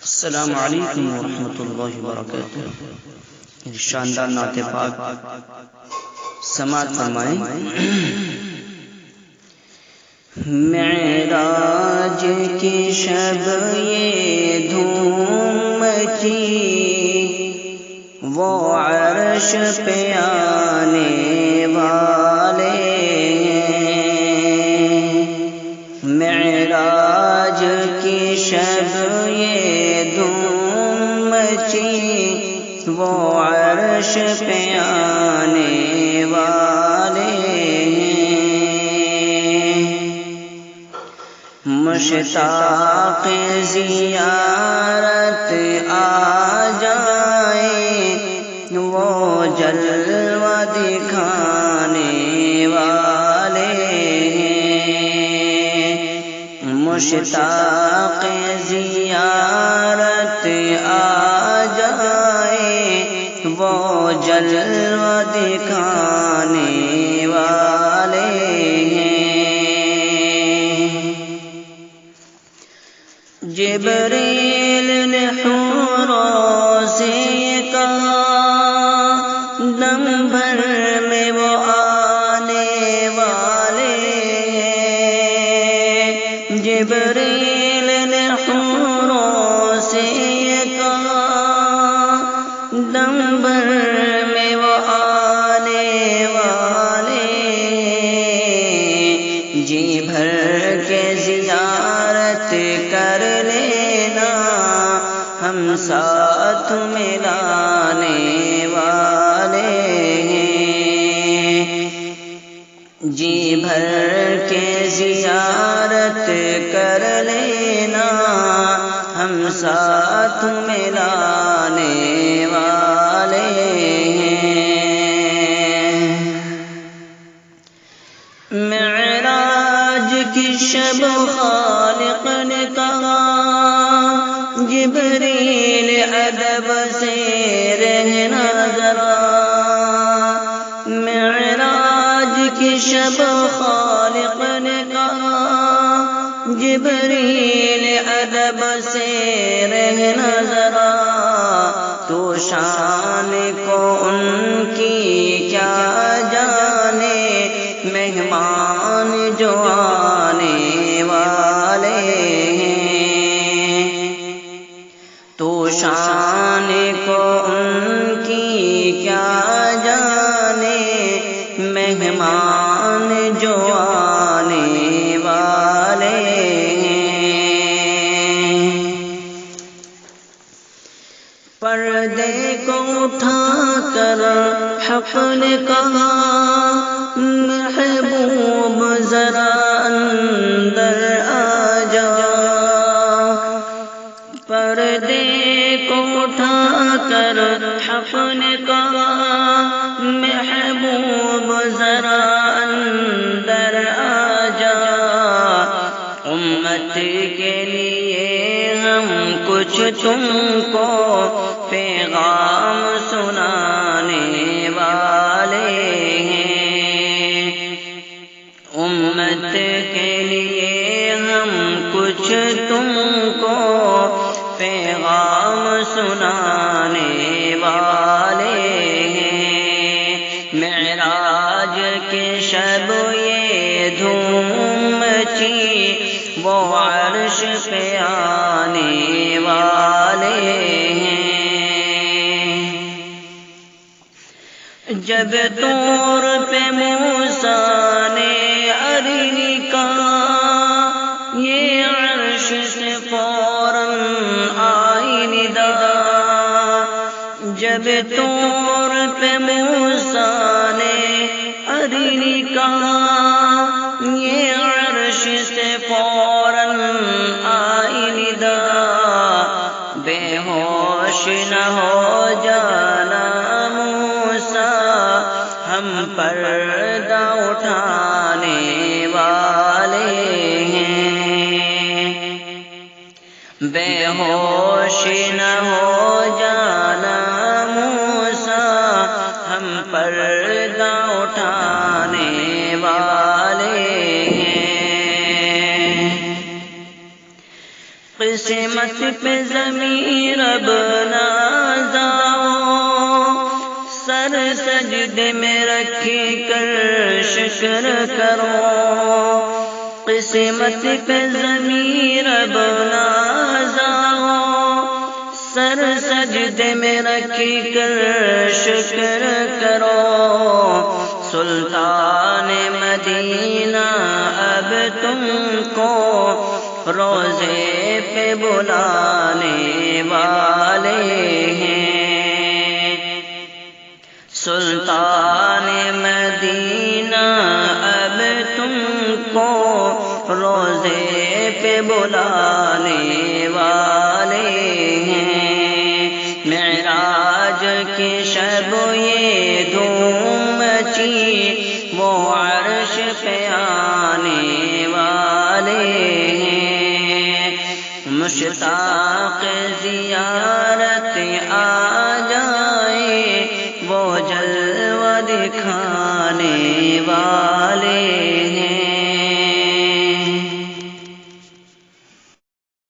السلام علیکم ورحمۃ اللہ وبرکاتہ۔ شاندار نعت پاک سماعت فرمائیں۔ معراج کی شب یہ دھوم مچی، وہ عرش پہ آنے والے ہیں۔ معراج کی شب یہ دھوم مچی، وہ عرش پہ آنے والے ہیں۔ مشتاق زیارت آ جائیں، وہ جلوہ دکھانے والے ہیں۔ مشتاق زیارت آ جائیں، وہ جلوہ دکھانے والے ہیں۔ جبریل نے حوروں سے کہا، دم بھر میں وہ آنے والے ہیں۔ جبریل نے حوروں سے کہا، دم بھر میں وہ آنے والے ہیں۔ جی بھر کے زیارت کر لینا، ہم ساتھ ملانے والے ہیں۔ جی بھر کے زیارت کر لینا، ہم ساتھ ملانے والے ہیں۔ معراج کی شب خالق نے کہا، جبریل ادب سے رہنا ذرا۔ معراج کی شب خالق نے کہا، جبریل ادب سے رہنا ذرا۔ تو شان کو ان کی کیا جانے، مہمان جو آنے والے ہیں۔ تو شان کو ان کی کیا جانے، مہمان جو آنے والے ہیں۔ پردے کو اٹھا کر حق نے کہا، محبوب ذرا اندر آ جا۔ پردے کو اٹھا کر حق نے کہا، محبوب ذرا اندر آ جا۔ امت کے لیے ہم کچھ تم کو پیغام سنانے والے ہیں۔ امت کے لیے ہم کچھ تم کو پیغام سنانے والے ہیں۔ معراج کی شب یہ دھوم مچی، وہ عرش پہ آنے والے ہیں۔ جب طور پہ موسیٰ نے ارنی کہا، یہ عرش سے فوراً آئی ندا۔ جب طور پہ موسیٰ نے ارنی کہا، یہ عرش سے فوراً آئی ندا۔ بے ہوش نہ ہو جانا موسیٰ، ہم پردہ اٹھانے والے ہیں۔ بے ہوش نہ ہو جانا موسیٰ، ہم پردہ اٹھانے والے ہیں۔ قسمت پہ ضمیر اب نازاؤ، سر سجدے میں رکھی کر شکر کرو، قسمت پہ ضمیر اب نازاؤ، سر سجدے میں رکھی کر شکر کرو، سلطان مدینہ اب تم کو روزے پہ بلانے والے ہیں، سلطان مدینہ اب تم کو روزے پہ بلانے والے ہیں، معراج کی شب یہ دھوم مچی وہ عرش پہ آنے والے ہیں، مشتاق زیارت آ جائے وہ جلوہ دکھانے والے ہیں۔